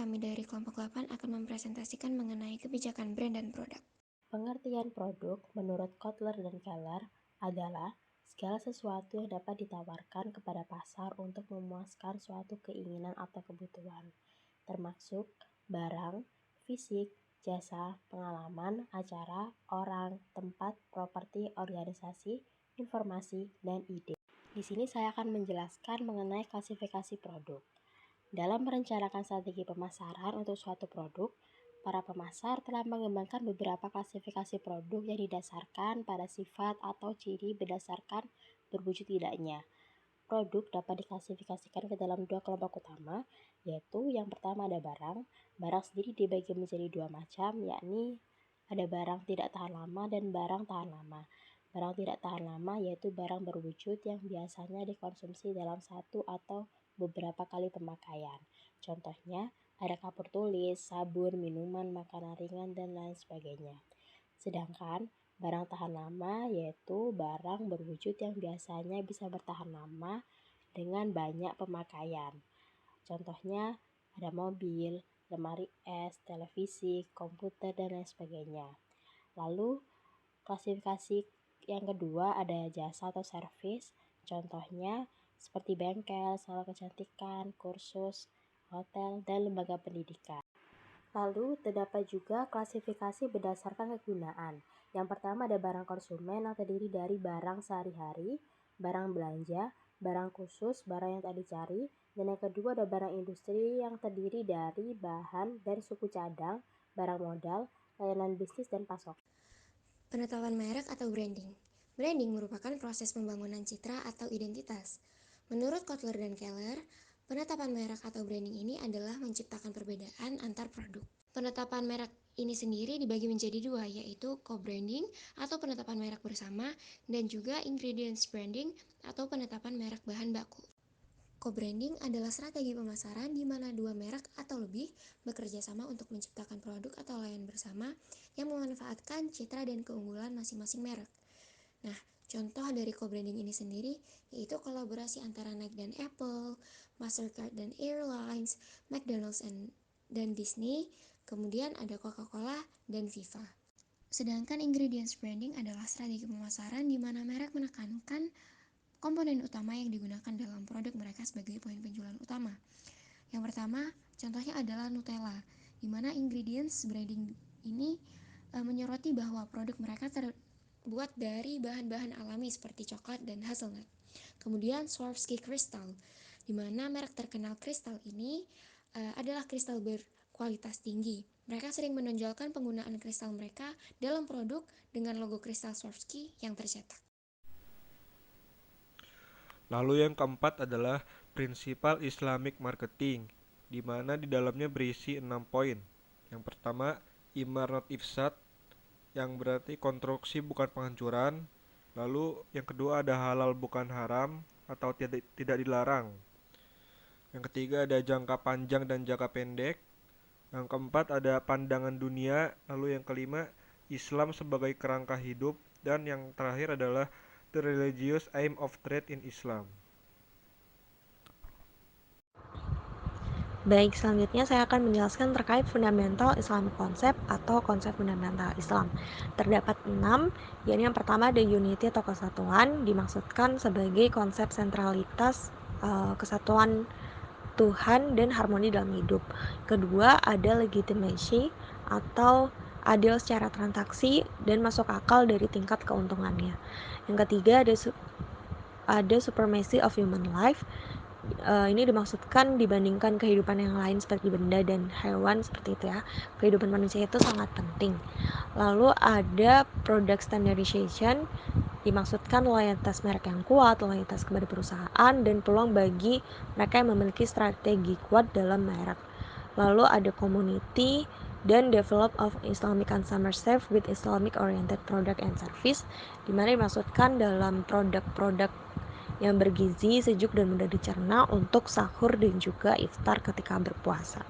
kami dari kelompok 8 akan mempresentasikan mengenai kebijakan brand dan produk. Pengertian produk menurut Kotler dan Keller adalah segala sesuatu yang dapat ditawarkan kepada pasar untuk memuaskan suatu keinginan atau kebutuhan, termasuk barang, fisik, jasa, pengalaman, acara, orang, tempat, properti, organisasi, informasi, dan ide. Di sini saya akan menjelaskan mengenai klasifikasi produk. Dalam merencanakan strategi pemasaran untuk suatu produk, para pemasar telah mengembangkan beberapa klasifikasi produk yang didasarkan pada sifat atau ciri berdasarkan berwujud tidaknya. Produk dapat diklasifikasikan ke dalam dua kelompok utama, yaitu yang pertama ada barang. Barang sendiri dibagi menjadi dua macam, yakni ada barang tidak tahan lama dan barang tahan lama. Barang tidak tahan lama yaitu barang berwujud yang biasanya dikonsumsi dalam satu atau beberapa kali pemakaian. Contohnya, ada kapur tulis, sabun, minuman, makanan ringan, dan lain sebagainya. Sedangkan barang tahan lama yaitu barang berwujud yang biasanya bisa bertahan lama dengan banyak pemakaian. Contohnya ada mobil, lemari es, televisi, komputer, dan lain sebagainya. Lalu klasifikasi yang kedua ada jasa atau servis. Contohnya seperti bengkel, salon kecantikan, kursus, hotel, dan lembaga pendidikan. Lalu terdapat juga klasifikasi berdasarkan kegunaan. Yang pertama ada barang konsumen yang terdiri dari barang sehari-hari, barang belanja, barang khusus, barang yang tak dicari, dan yang kedua ada barang industri yang terdiri dari bahan dan suku cadang, barang modal, layanan bisnis, dan pasokan. Penetapan merek atau branding. Branding merupakan proses pembangunan citra atau identitas. Menurut Kotler dan Keller, penetapan merek atau branding ini adalah menciptakan perbedaan antar produk. Penetapan merek ini sendiri dibagi menjadi dua, yaitu co-branding atau penetapan merek bersama dan juga ingredients branding atau penetapan merek bahan baku. Co-branding adalah strategi pemasaran di mana dua merek atau lebih bekerja sama untuk menciptakan produk atau layanan bersama yang memanfaatkan citra dan keunggulan masing-masing merek. Nah, contoh dari co-branding ini sendiri yaitu kolaborasi antara Nike dan Apple, Mastercard dan Airlines, McDonald's dan Disney, kemudian ada Coca-Cola dan FIFA. Sedangkan ingredients branding adalah strategi pemasaran di mana merek menekankan komponen utama yang digunakan dalam produk mereka sebagai poin penjualan utama. Yang pertama, contohnya adalah Nutella, di mana ingredients branding ini menyoroti bahwa produk mereka terbuat dari bahan-bahan alami seperti coklat dan hazelnut. Kemudian Swarovski Crystal, di mana merek terkenal kristal ini adalah kristal berkualitas tinggi. Mereka sering menonjolkan penggunaan kristal mereka dalam produk dengan logo kristal Swarovski yang tercetak. Lalu yang keempat adalah prinsipal Islamic Marketing, di mana di dalamnya berisi 6 poin. Yang pertama, imar not ifsad, yang berarti konstruksi bukan penghancuran. Lalu yang kedua ada halal bukan haram atau tidak dilarang. Yang ketiga ada jangka panjang dan jangka pendek. Yang keempat ada pandangan dunia. Lalu yang kelima Islam sebagai kerangka hidup. Dan yang terakhir adalah the religious aim of trade in Islam. Baik, selanjutnya saya akan menjelaskan terkait fundamental Islamic concept atau konsep fundamental Islam. Terdapat 6, yakni yang pertama ada unity atau kesatuan, dimaksudkan sebagai konsep sentralitas kesatuan Tuhan dan harmoni dalam hidup. Kedua ada legitimacy atau adil secara transaksi dan masuk akal dari tingkat keuntungannya. Yang ketiga ada supremacy of human life. Ini dimaksudkan dibandingkan kehidupan yang lain seperti benda dan hewan seperti itu ya. Kehidupan manusia itu sangat penting. Lalu ada product standardization, dimaksudkan loyalitas merek yang kuat, loyalitas kepada perusahaan, dan peluang bagi mereka yang memiliki strategi kuat dalam merek. Lalu ada community dan develop of Islamic consumer safe with Islamic oriented product and service, dimana dimaksudkan dalam produk-produk yang bergizi, sejuk, dan mudah dicerna untuk sahur dan juga iftar ketika berpuasa.